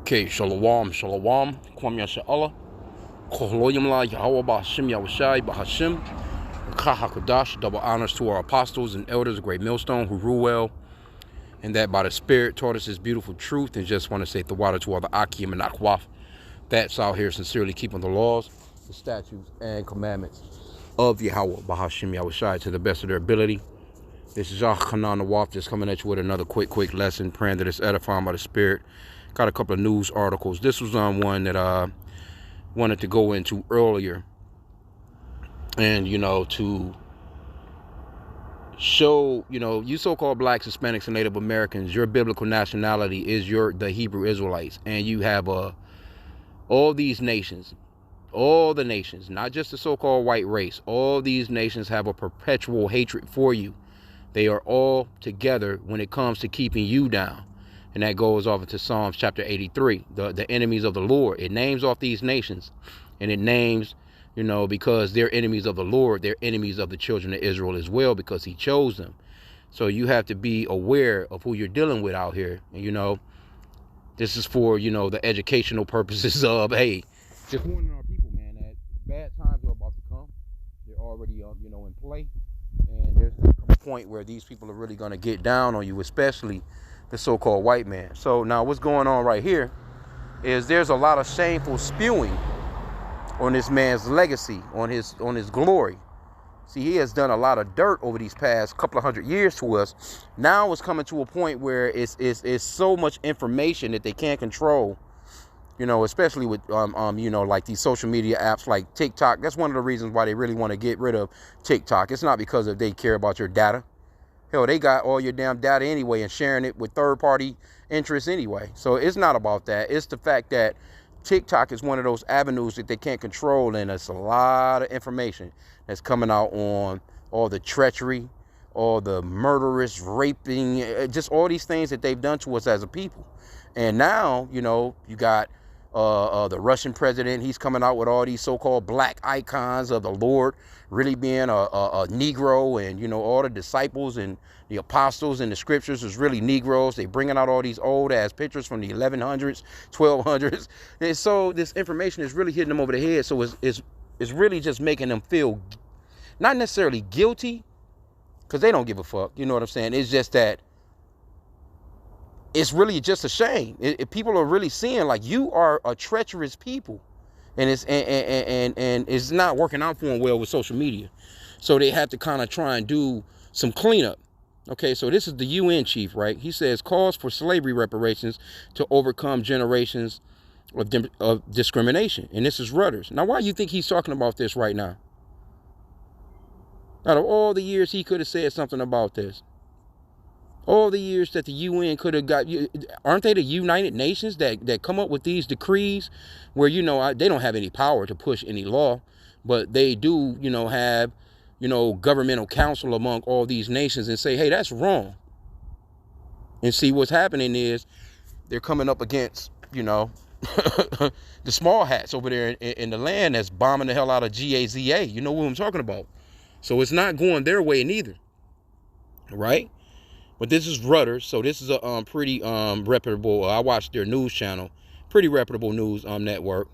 Okay, shalom, shalom, kwam yasha'Allah, kohloyim la Yahweh ba'H.I.M, Yahushai ba'H.I.M, Kahakadash, double honors to our apostles and elders of Great Millstone who rule well, and that by the Spirit taught us this beautiful truth, and just want to say the water to all the H.I.M and Akwaf that's out here sincerely keeping the laws, the statutes, and commandments of Yahweh ba'H.I.M, Yahushai to the best of their ability. This is Hanan Nawaf just coming at you with another quick lesson, praying that it's edifying by the Spirit. Got a couple of news articles. This was on one that I wanted to go into earlier. And, to show, you so-called blacks, Hispanics, and Native Americans, your biblical nationality is the Hebrew Israelites. And you have all these nations, all the nations, not just the so-called white race. All these nations have a perpetual hatred for you. They are all together when it comes to keeping you down. And that goes off into Psalms chapter 83, the enemies of the Lord. It names off these nations. And it names, because they're enemies of the Lord, they're enemies of the children of Israel as well, because he chose them. So you have to be aware of who you're dealing with out here. And, this is for, the educational purposes of, hey, just warning our people, man, that bad times are about to come. They're already, in play. And there's a point where these people are really going to get down on you, especially the so-called white man. So now what's going on right here is there's a lot of shameful spewing on this man's legacy, on his glory. See, he has done a lot of dirt over these past couple of 100 years to us. Now it's coming to a point where it's so much information that they can't control, especially with like these social media apps like TikTok. That's one of the reasons why they really want to get rid of TikTok. It's not because they care about your data. Hell, they got all your damn data anyway and sharing it with third-party interests anyway. So it's not about that. It's the fact that TikTok is one of those avenues that they can't control, and it's a lot of information that's coming out on all the treachery, all the murderous, raping, just all these things that they've done to us as a people. And now, you got the Russian president. He's coming out with all these so-called black icons of the Lord really being a Negro, and all the disciples and the apostles in the scriptures was really Negroes. They bringing out all these old ass pictures from the 1100s, 1200s, and so this information is really hitting them over the head. So it's really just making them feel not necessarily guilty, because they don't give a fuck. You know what I'm saying? It's just that it's really just a shame. People are really seeing like you are a treacherous people, and it's not working out for them well with social media. So they have to kind of try and do some cleanup. Okay, so this is the UN chief, right? He says calls for slavery reparations to overcome generations of discrimination. And this is Reuters. Now, why do you think he's talking about this right now? Out of all the years he could have said something about this. All the years that the UN could have got, aren't they the United Nations that come up with these decrees where, they don't have any power to push any law, but they do, have, governmental council among all these nations and say, hey, that's wrong. And see, what's happening is they're coming up against, the small hats over there in the land that's bombing the hell out of Gaza. You know what I'm talking about? So it's not going their way neither. Right? But this is Reuters, so this is a pretty reputable. I watched their news channel, pretty reputable news network.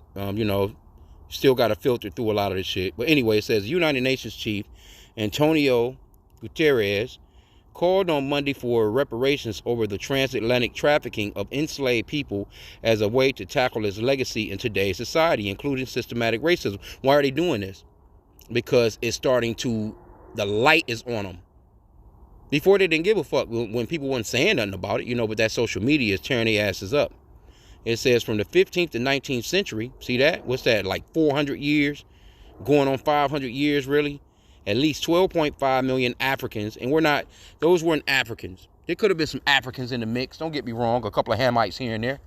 Still got to filter through a lot of this shit. But anyway, it says United Nations Chief Antonio Guterres called on Monday for reparations over the transatlantic trafficking of enslaved people as a way to tackle its legacy in today's society, including systematic racism. Why are they doing this? Because it's starting to, the light is on them. Before they didn't give a fuck when people weren't saying nothing about it, but that social media is tearing their asses up. It says from the 15th to 19th century, see that? What's that, like 400 years? Going on 500 years, really? At least 12.5 million Africans, and those weren't Africans. There could have been some Africans in the mix, don't get me wrong, a couple of Hamites here and there.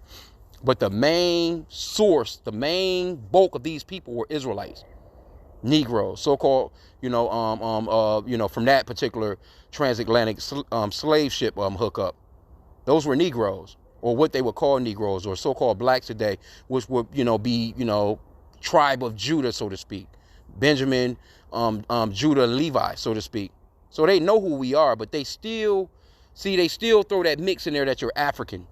But the main source, the main bulk of these people were Israelites. Negroes, so-called, from that particular transatlantic slave ship hookup. Those were Negroes, or what they would call Negroes, or so-called blacks today, which would, be, tribe of Judah, so to speak. Benjamin, Judah, Levi, so to speak. So they know who we are, but they still throw that mix in there that you're African.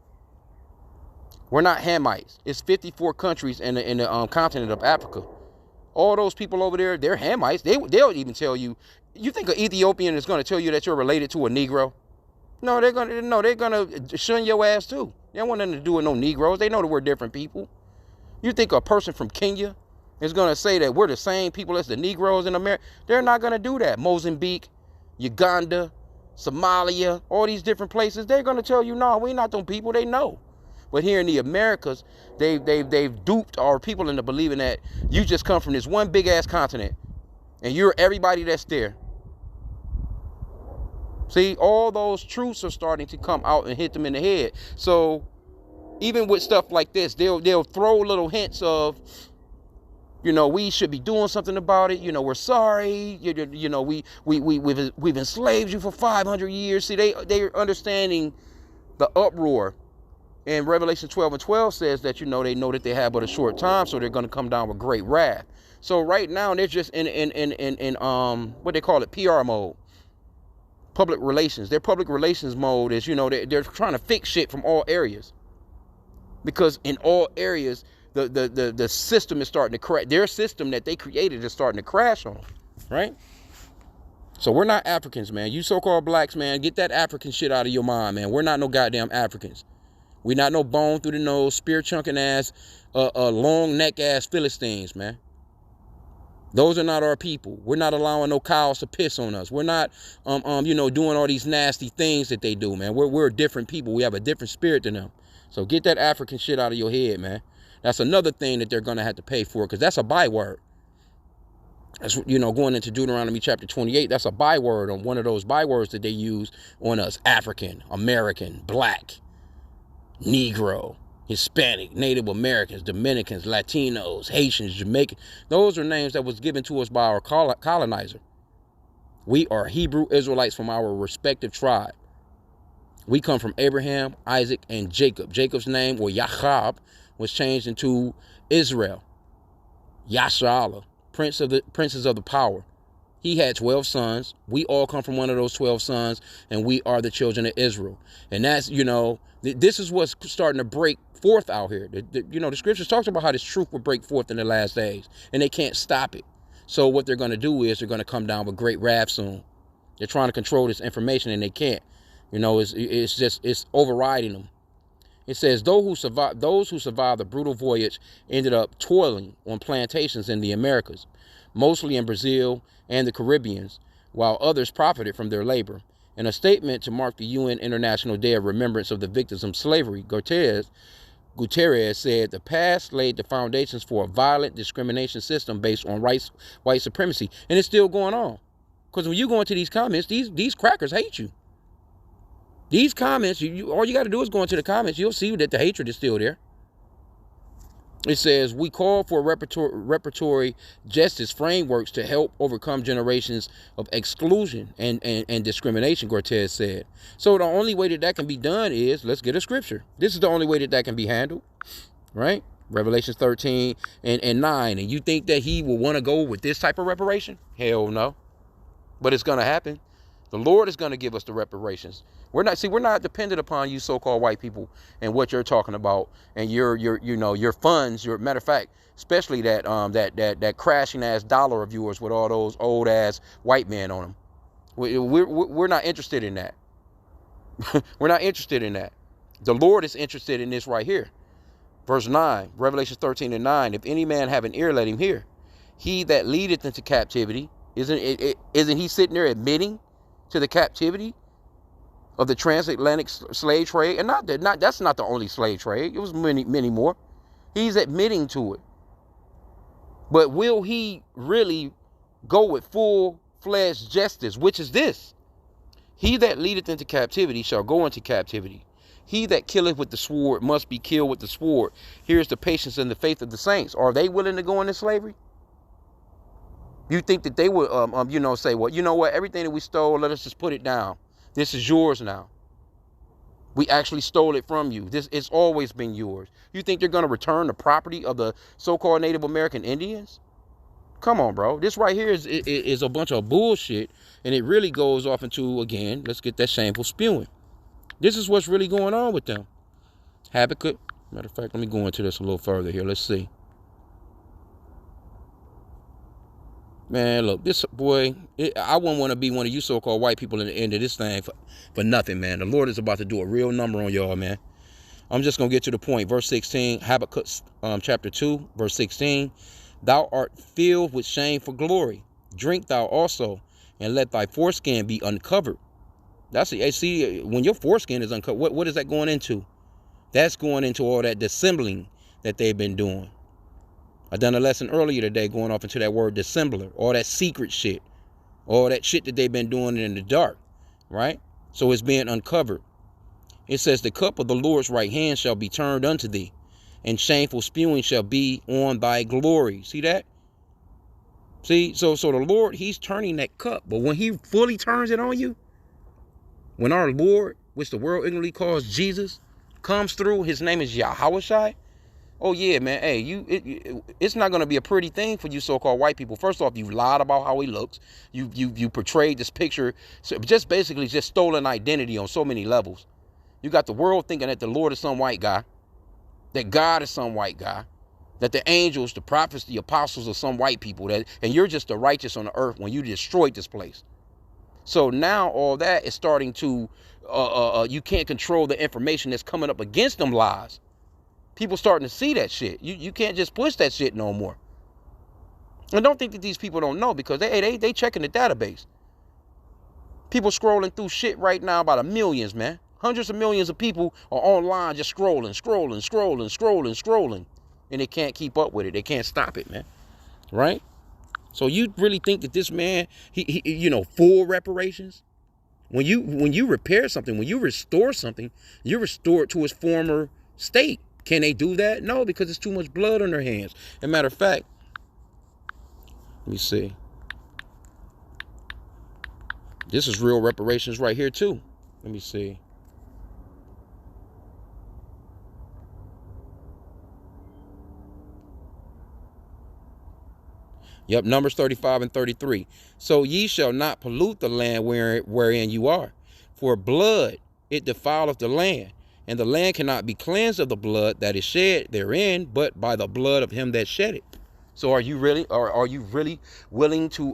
We're not Hamites. It's 54 countries in the continent of Africa. All those people over there, they're Hamites. They'll even tell you. You think an Ethiopian is going to tell you that you're related to a Negro? No, they're gonna shun your ass too. They don't want nothing to do with no Negroes. They know that we're different people. You think a person from Kenya is gonna say that we're the same people as the Negroes in America? They're not gonna do that. Mozambique, Uganda, Somalia, all these different places, they're gonna tell you, no, we're not them people. They know. But here in the Americas, they've duped our people into believing that you just come from this one big ass continent and you're everybody that's there. See, all those truths are starting to come out and hit them in the head. So even with stuff like this, they'll throw little hints of, you know, we should be doing something about it. You know, we're sorry. You know, we've enslaved you for 500 years. See, they're understanding the uproar. And Revelation 12:12 says that, you know, they know that they have but a short time, so they're going to come down with great wrath. So right now they're just in what they call it, PR mode. Public relations. Their public relations mode is, you know, they're trying to fix shit from all areas. Because in all areas, the system is starting to crash. Their system that they created is starting to crash on them, right? So we're not Africans, man. You so-called blacks, man, get that African shit out of your mind, man. We're not no goddamn Africans. We're not no bone through the nose, spear chunking ass, long neck ass Philistines, man. Those are not our people. We're not allowing no cows to piss on us. We're not, you know, doing all these nasty things that they do, man. We're different people. We have a different spirit than them. So get that African shit out of your head, man. That's another thing that they're going to have to pay for, because that's a byword. That's, you know, going into Deuteronomy chapter 28, that's a byword on one of those bywords that they use on us. African, American, black, Negro, Hispanic, Native Americans, Dominicans, Latinos, Haitians, Jamaicans. Those are names that was given to us by our colonizer. We are Hebrew Israelites from our respective tribe. We come from Abraham, Isaac, and Jacob. Jacob's name, or Yachab, was changed into Israel. Yasharallah, princes of the power. He had 12 sons. We all come from one of those 12 sons, and we are the children of Israel. And that's, you know, this is what's starting to break forth out here. You know, the scriptures talks about how this truth will break forth in the last days, and they can't stop it. So what they're going to do is they're going to come down with great wrath soon. They're trying to control this information, and they can't. You know, it's overriding them. It says, those who survived the brutal voyage ended up toiling on plantations in the Americas, mostly in Brazil and the Caribbeans, while others profited from their labor. In a statement to mark the UN International Day of Remembrance of the Victims of Slavery, Guterres said the past laid the foundations for a violent discrimination system based on white supremacy. And it's still going on. Because when you go into these comments, these crackers hate you. These comments, all you got to do is go into the comments. You'll see that the hatred is still there. It says, we call for reparatory justice frameworks to help overcome generations of exclusion and discrimination, Guterres said. So the only way that can be done is, let's get a scripture. This is the only way that can be handled, right? Revelation 13 and 9. And you think that he will want to go with this type of reparation? Hell no. But it's going to happen. The Lord is going to give us the reparations. We're not dependent upon you so-called white people and what you're talking about and your funds. Matter of fact, especially that crashing ass dollar of yours with all those old ass white men on them. We're not interested in that. We're not interested in that. The Lord is interested in this right here. Verse 9, Revelation 13 and 9. If any man have an ear, let him hear. He that leadeth into captivity, isn't he sitting there admitting to the captivity of the transatlantic slave trade? And that's not the only slave trade. It was many more. He's admitting to it. But will he really go with full-fledged justice, which is this? He that leadeth into captivity shall go into captivity. He that killeth with the sword must be killed with the sword. Here's the patience and the faith of the saints. Are they willing to go into slavery? You think that they would, say, well, you know what? Everything that we stole, let us just put it down. This is yours now. We actually stole it from you. It's always been yours. You think they're going to return the property of the so-called Native American Indians? Come on, bro. This right here is a bunch of bullshit. And it really goes off into, again, let's get that shameful spewing. This is what's really going on with them. Habakkuk Matter of fact, let me go into this a little further here. Let's see. Man, look, this boy, I wouldn't want to be one of you so-called white people in the end of this thing for nothing, man. The Lord is about to do a real number on y'all, man. I'm just going to get to the point. Verse 16, Habakkuk chapter 2, verse 16. Thou art filled with shame for glory. Drink thou also, and let thy foreskin be uncovered. That's it. See, when your foreskin is uncovered, what is that going into? That's going into all that dissembling that they've been doing. I done a lesson earlier today going off into that word dissembler, all that secret shit, all that shit that they've been doing in the dark, right? So it's being uncovered. It says, the cup of the Lord's right hand shall be turned unto thee, and shameful spewing shall be on thy glory. See that? See, so the Lord, he's turning that cup, but when he fully turns it on you, when our Lord, which the world ignorantly calls Jesus, comes through, his name is Yahweh. Oh yeah, man. Hey, it's not gonna be a pretty thing for you so-called white people. First off, you lied about how he looks. You portrayed this picture, so just basically just stolen identity on so many levels. You got the world thinking that the Lord is some white guy, that God is some white guy, that the angels, the prophets, the apostles are some white people, and you're just the righteous on the earth when you destroyed this place. So now all that is starting to, you can't control the information that's coming up against them lies. People starting to see that shit. You can't just push that shit no more. And don't think that these people don't know, because they checking the database. People scrolling through shit right now by the millions, man. Hundreds of millions of people are online just scrolling. And they can't keep up with it. They can't stop it, man. Right? So you really think that this man, he full reparations? When you repair something, when you restore something, you restore it to its former state. Can they do that? No, because there's too much blood on their hands. As a matter of fact, let me see. This is real reparations right here too. Let me see. Yep, Numbers 35 and 33. So ye shall not pollute the land wherein you are, for blood it defileth the land. And the land cannot be cleansed of the blood that is shed therein, but by the blood of him that shed it. So are you really willing to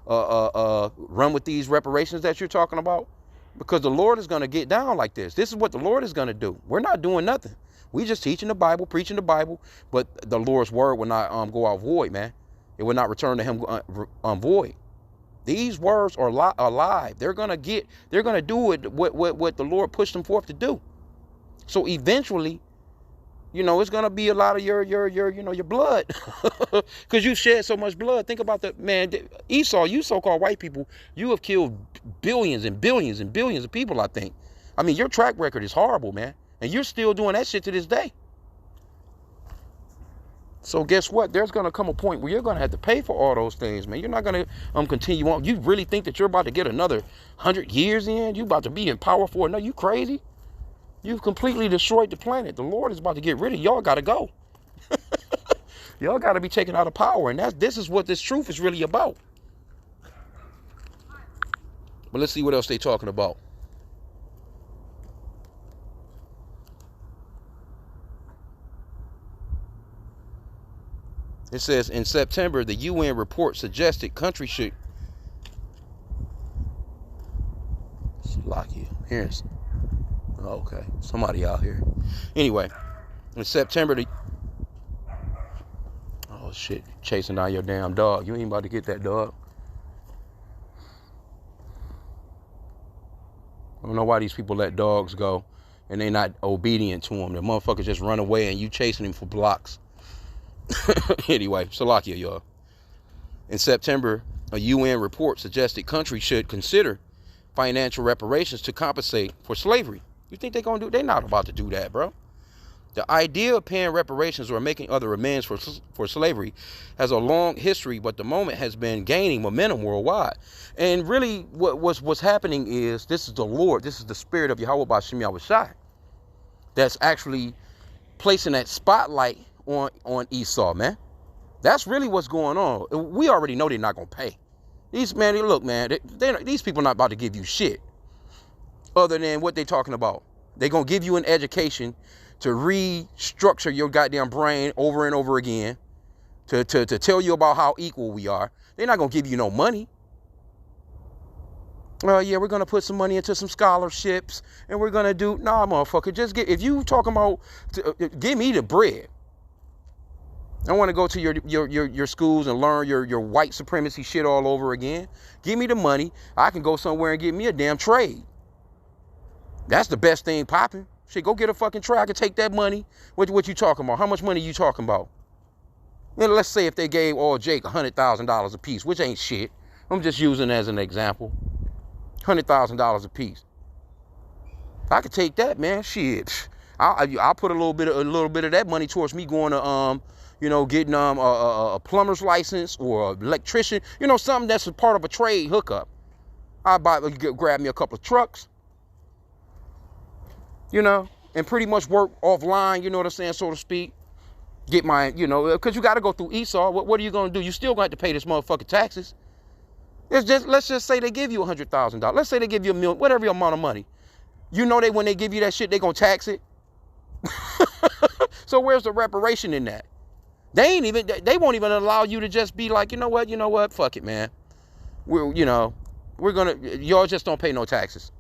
run with these reparations that you're talking about? Because the Lord is going to get down like this. This is what the Lord is going to do. We're not doing nothing. We just teaching the Bible, preaching the Bible, but the Lord's word will not go out void, man. It will not return to him void. These words are alive. They're gonna do it what the Lord pushed them forth to do. So eventually, it's gonna be a lot of your blood, because you shed so much blood. Think about Esau. You so-called white people, you have killed billions and billions and billions of people. I think. I mean, your track record is horrible, man, and you're still doing that shit to this day. So guess what? There's going to come a point where you're going to have to pay for all those things, man. You're not going to continue on. You really think that you're about to get another 100 years in? You about to be in power for it? No, you crazy? You've completely destroyed the planet. The Lord is about to get rid of y'all. Got to go. Y'all got to be taken out of power. And this is what this truth is really about. But let's see what else they're talking about. It says, in September, the UN report suggested countries should... Slocky. Here's... Oh, okay. Somebody out here. Anyway, in September, oh, shit. Chasing down your damn dog. You ain't about to get that dog. I don't know why these people let dogs go and they're not obedient to them. The motherfuckers just run away and you chasing them for blocks. Anyway, Salakia, y'all. In September, a UN report suggested countries should consider financial reparations to compensate for slavery. You think they're going to do? They're not about to do that, bro. The idea of paying reparations or making other amends for slavery has a long history, but the moment has been gaining momentum worldwide. And really, what's happening is, this is the Lord, this is the Spirit of Yahweh B'Shem Yahushai that's actually placing that spotlight on Esau, man. That's really what's going on. We already know they're not gonna pay. These people not about to give you shit other than what they're talking about. They're gonna give you an education to restructure your goddamn brain over and over again, to tell you about how equal we are. They're not going to give you no money. Yeah, we're going to put some money into some scholarships, and we're going to do, nah, motherfucker, just if you talking about, give me the bread. I want to go to your schools and learn your white supremacy shit all over again. Give me the money. I can go somewhere and get me a damn trade. That's the best thing popping. Shit, go get a fucking trade. I can take that money. What you talking about? How much money you talking about? And let's say if they gave all Jake $100,000 a piece, which ain't shit. I'm just using it as an example. $100,000 a piece. I could take that, man. Shit. I'll put a little bit of that money towards me going to getting a plumber's license or an electrician. Something that's a part of a trade hookup. I'll grab me a couple of trucks. And pretty much work offline, you know what I'm saying, so to speak. Get my, because you got to go through Esau. What are you going to do? You still going to have to pay this motherfucking taxes. Let's just say they give you $100,000. Let's say they give you $1 million, whatever amount of money. When they give you that shit, they going to tax it. So where's the reparation in that? They won't even allow you to just be like, you know what, fuck it, man. Y'all just don't pay no taxes.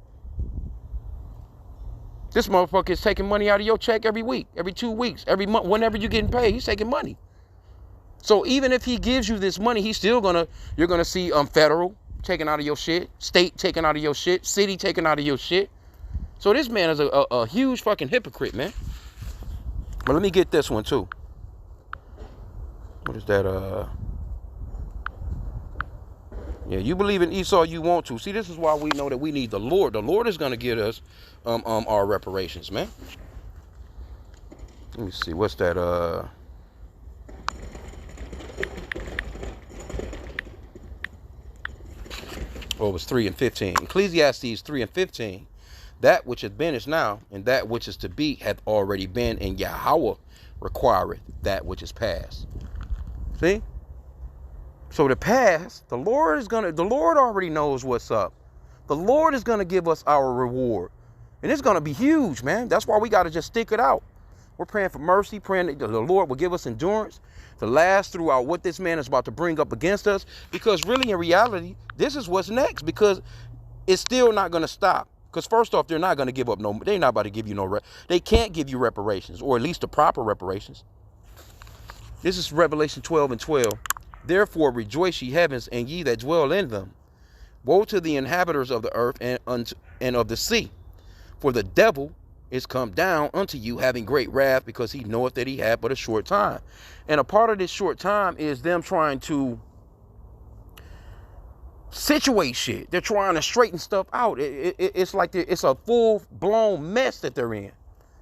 This motherfucker is taking money out of your check every week, every 2 weeks, every month, whenever you're getting paid, he's taking money. So even if he gives you this money, you're gonna see federal taken out of your shit, state taken out of your shit, city taken out of your shit. So this man is a huge fucking hypocrite, man. But let me get this one too. What is that? Yeah, you believe in Esau, you want to. See, this is why we know that we need the Lord. The Lord is gonna get us our reparations, man. Let me see, what's that? It was 3:15. Ecclesiastes 3:15. That which has been is now, and that which is to be hath already been, and Yahweh requireth that which is past. See? So the past, the Lord already knows what's up. The Lord is gonna give us our reward. And it's gonna be huge, man. That's why we gotta just stick it out. We're praying for mercy, praying that the Lord will give us endurance to last throughout what this man is about to bring up against us. Because really, in reality, this is what's next, because it's still not going to stop. Because first off, they're not going to give up they're not about to give you they can't give you reparations, or at least the proper reparations. This is Revelation 12:12. Therefore rejoice, ye heavens, and ye that dwell in them. Woe to the inhabitants of the earth and of the sea. For the devil is come down unto you, having great wrath, because he knoweth that he had but a short time. And a part of this short time is them trying to situate shit. They're trying to straighten stuff out. It's like it's a full-blown mess that they're in.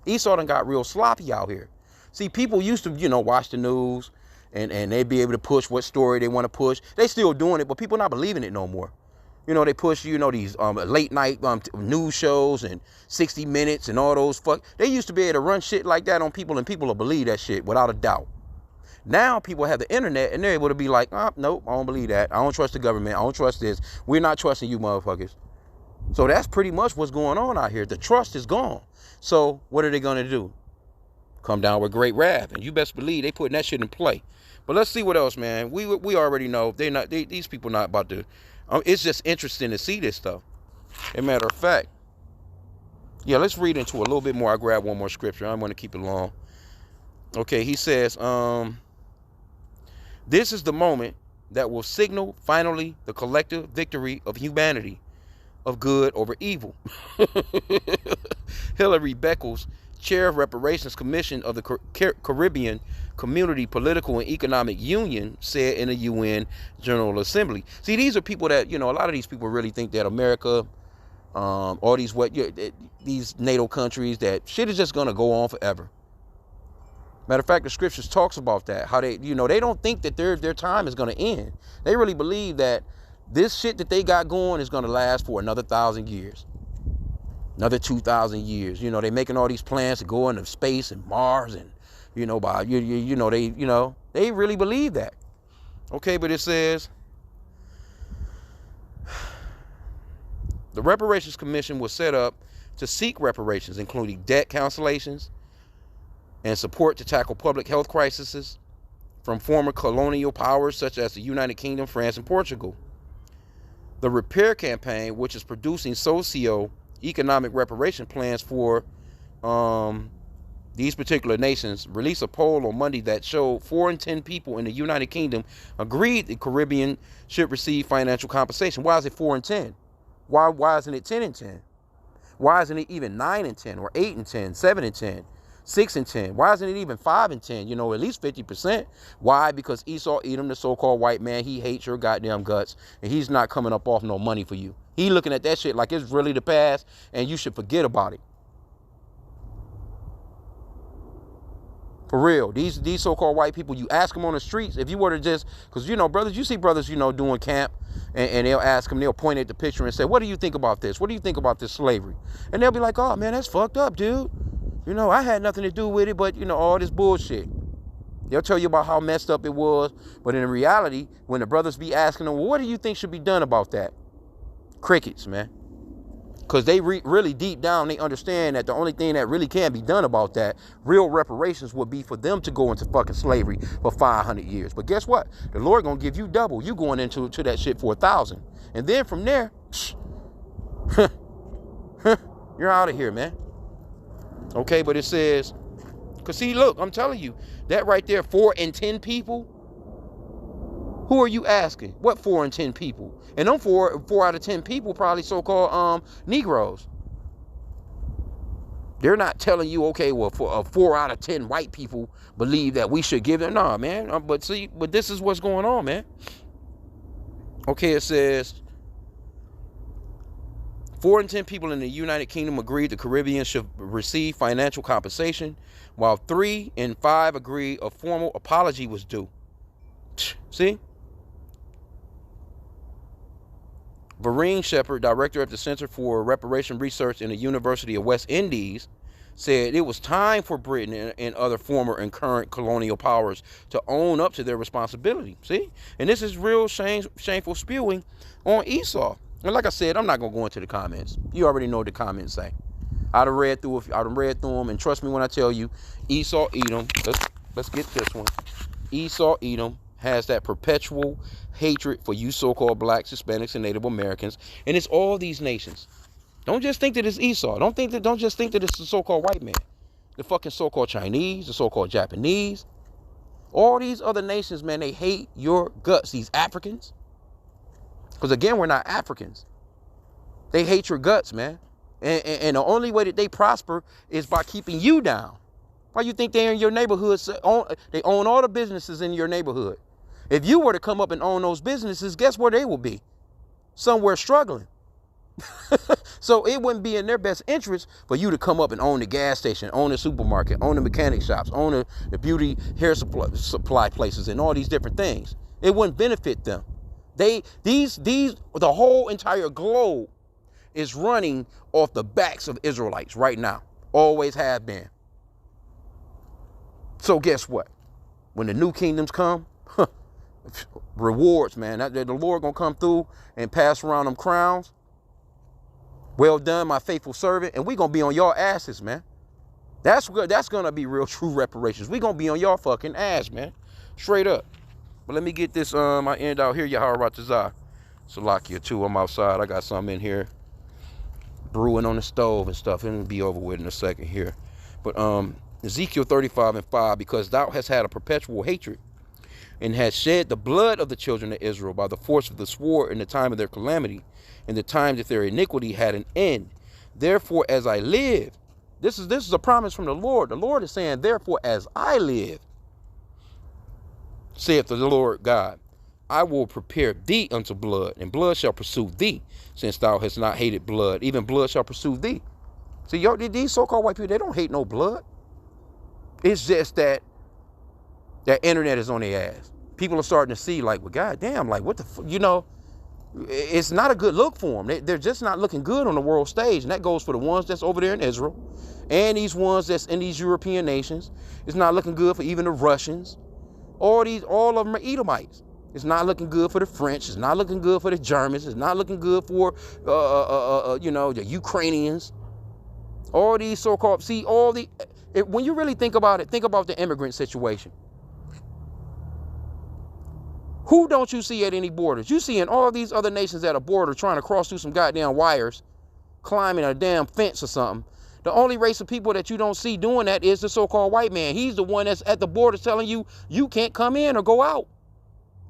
Esau done got real sloppy out here. See, people used to, watch the news, and they'd be able to push what story they want to push. They still doing it, but people not believing it no more. They push, these late night news shows and 60 Minutes and all those They used to be able to run shit like that on people, and people will believe that shit without a doubt. Now people have the internet, and they're able to be like, nope, I don't believe that. I don't trust the government. I don't trust this. We're not trusting you motherfuckers. So that's pretty much what's going on out here. The trust is gone. So what are they going to do? Come down with great wrath. And you best believe they putting that shit in play. But let's see what else, man. We already know these people not about to. It's just interesting to see this stuff. As a matter of fact, yeah, let's read into a little bit more. I grab one more scripture. I'm going to keep it long. Okay, he says, this is the moment that will signal finally the collective victory of humanity, of good over evil. Hilary Beckles, chair of Reparations Commission of the Caribbean Community Political and Economic Union, said in the UN General Assembly. See, these are people that, a lot of these people really think that America, all these NATO countries, that shit is just going to go on forever. Matter of fact, the scriptures talks about that, how they don't think that their time is going to end. They really believe that this shit that they got going is going to last for another 1,000 years, another 2,000 years. They're making all these plans to go into space and Mars, and they really believe that. Okay, but it says the Reparations Commission was set up to seek reparations, including debt cancellations, and support to tackle public health crises from former colonial powers such as the United Kingdom, France, and Portugal. The Repair Campaign, which is producing socio-economic reparation plans for these particular nations, released a poll on Monday that showed 4 in 10 people in the United Kingdom agreed the Caribbean should receive financial compensation. Why is it 4 in 10? Why isn't it 10 in 10? Why isn't it even 9 in 10 or 8 in 10, 7 in 10, 6 in 10? Why isn't it even 5 in 10? You know, at least 50%. Why? Because Esau Edom, the so-called white man, he hates your goddamn guts, and he's not coming up off no money for you. He looking at that shit like it's really the past, and you should forget about it. For real, these so-called white people, you ask them on the streets, if you were to just, because, you know, brothers, you see brothers, you know, doing camp, and they'll ask them, they'll point at the picture and say, what do you think about this? What do you think about this slavery? And they'll be like, oh, man, that's fucked up, dude. You know, I had nothing to do with it, but, you know, all this bullshit. They'll tell you about how messed up it was, but in reality, when the brothers be asking them, well, what do you think should be done about that? Crickets, man. Because they really deep down, they understand that the only thing that really can be done about that, real reparations, would be for them to go into fucking slavery for 500 years. But guess what? The Lord gonna give you double. You going into that shit for 1,000. And then from there, you're out of here, man. Okay, but it says, because see, look, I'm telling you, that right there, 4 in 10 people, who are you asking? What 4 in 10 people? And them 4 out of 10 people probably so-called Negroes. They're not telling you, okay, well, for 4 out of 10 white people believe that we should give them. Nah, man. But this is what's going on, man. Okay, it says 4 in 10 people in the United Kingdom agreed the Caribbean should receive financial compensation, while 3 in 5 agreed a formal apology was due. See? Vereen Shepherd, director at the Center for Reparation Research in the University of West Indies, said it was time for Britain and other former and current colonial powers to own up to their responsibility. See? And this is real shameful spewing on Esau. And like I said, I'm not going to go into the comments. You already know what the comments say. I'd have read through them, and trust me when I tell you, Esau Edom, let's get this one. Esau Edom has that perpetual hatred for you so-called blacks, Hispanics, and Native Americans, and it's all these nations. Don't just think that it's Esau. Don't just think that it's the so-called white man. The fucking so-called Chinese, the so-called Japanese, all these other nations, man, they hate your guts. These Africans, because again, we're not Africans. They hate your guts, man, and the only way that they prosper is by keeping you down. Why you think they're in your neighborhood? They own all the businesses in your neighborhood. If you were to come up and own those businesses, guess where they will be? Somewhere struggling. So it wouldn't be in their best interest for you to come up and own the gas station, own the supermarket, own the mechanic shops, own the beauty hair supply places, and all these different things. It wouldn't benefit them. The whole entire globe is running off the backs of Israelites right now. Always have been. So guess what? When the new kingdoms come, rewards, man. The Lord gonna come through and pass around them crowns. Well done, my faithful servant. And we gonna be on your asses, man. That's gonna be real true reparations. We gonna be on your fucking ass, man. Straight up. But let me get this, I end out here, Yaharatazah. Salakia too, I'm outside. I got something in here brewing on the stove and stuff. It'll be over with in a second here. But Ezekiel 35:5, because thou hast had a perpetual hatred and hast shed the blood of the children of Israel by the force of the sword in the time of their calamity, in the time that their iniquity had an end. Therefore, as I live, this is a promise from the Lord. The Lord is saying, therefore, as I live, saith the Lord God, I will prepare thee unto blood, and blood shall pursue thee, since thou hast not hated blood, even blood shall pursue thee. See, these so-called white people, they don't hate no blood. It's just that internet is on their ass. People are starting to see, like, well, goddamn, like, what the fuck, you know, it's not a good look for them. They're just not looking good on the world stage. And that goes for the ones that's over there in Israel and these ones that's in these European nations. It's not looking good for even the Russians. All of them are Edomites. It's not looking good for the French. It's not looking good for the Germans. It's not looking good for, the Ukrainians. All these so-called, see, when you really think about it, think about the immigrant situation. Who don't you see at any borders? You see in all these other nations at a border trying to cross through some goddamn wires, climbing a damn fence or something. The only race of people that you don't see doing that is the so-called white man. He's the one that's at the border telling you, you can't come in or go out.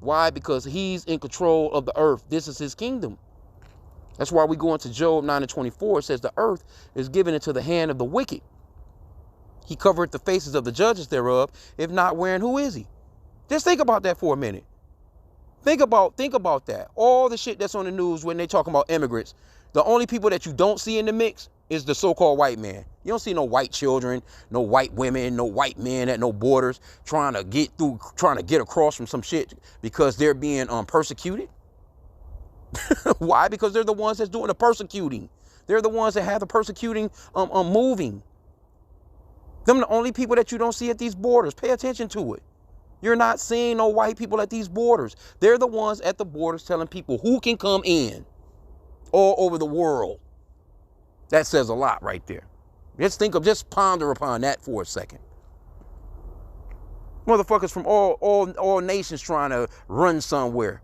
Why? Because he's in control of the earth. This is his kingdom. That's why we go into Job 9:24. It says the earth is given into the hand of the wicked. He covereth the faces of the judges thereof. If not, wherein who is he? Just think about that for a minute. Think about that. All the shit that's on the news when they talking about immigrants, the only people that you don't see in the mix is the so-called white man. You don't see no white children, no white women, no white men at no borders trying to get across from some shit because they're being persecuted. Why? Because they're the ones that's doing the persecuting. They're the ones that have the persecuting moving. Them the only people that you don't see at these borders. Pay attention to it. You're not seeing no white people at these borders. They're the ones at the borders telling people who can come in all over the world. That says a lot right there. Just ponder upon that for a second. Motherfuckers from all nations trying to run somewhere.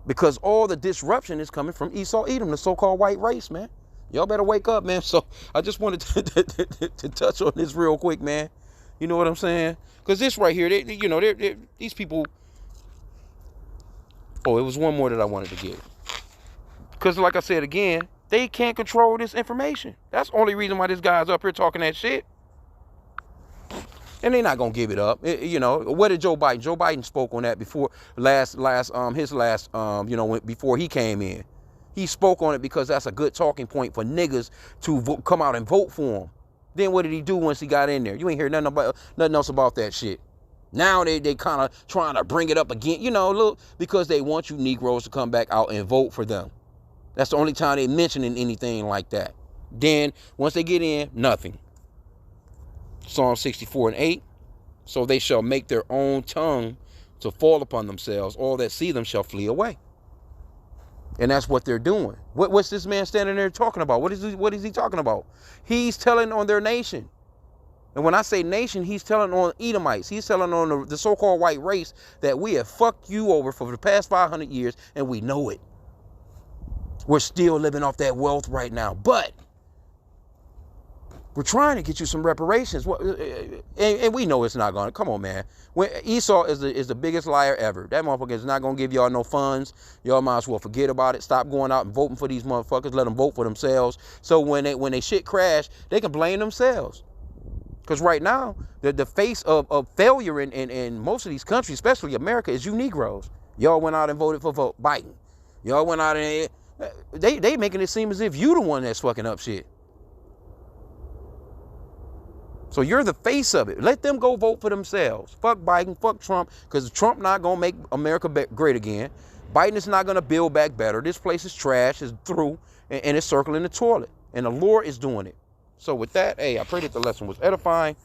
Because all the disruption is coming from Esau Edom, the so-called white race, man. Y'all better wake up, man. So I just wanted to touch on this real quick, man. You know what I'm saying? Because this right here, these people. Oh, it was one more that I wanted to get. Because like I said again, they can't control this information. That's the only reason why this guy's up here talking that shit. And they're not gonna give it up. What did Joe Biden? Joe Biden spoke on that before before he came in. He spoke on it because that's a good talking point for niggas to come out and vote for him. Then what did he do once he got in there? You ain't hear nothing else about that shit. Now they kind of trying to bring it up again, because they want you Negroes to come back out and vote for them. That's the only time they mentioning anything like that. Then once they get in, nothing. Psalm 64:8. So they shall make their own tongue to fall upon themselves. All that see them shall flee away. And that's what they're doing. What's this man standing there talking about? What is he talking about? He's telling on their nation. And when I say nation, he's telling on Edomites. He's telling on the so-called white race that we have fucked you over for the past 500 years, and we know it. We're still living off that wealth right now. But we're trying to get you some reparations. And we know it's not going to. Come on, man. Esau is the biggest liar ever. That motherfucker is not going to give y'all no funds. Y'all might as well forget about it. Stop going out and voting for these motherfuckers. Let them vote for themselves. So when they shit crash, they can blame themselves. Because right now, the face of failure in most of these countries, especially America, is you Negroes. Y'all went out and voted for Biden. Y'all went out and they making it seem as if you the one that's fucking up shit. So you're the face of it. Let them go vote for themselves. Fuck Biden, fuck Trump, because Trump not going to make America great again. Biden is not going to build back better. This place is trash, is through, and it's circling the toilet. And the Lord is doing it. So with that, hey, I pray that the lesson was edifying.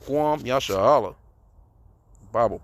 Guam, Yasha Allah. Bible.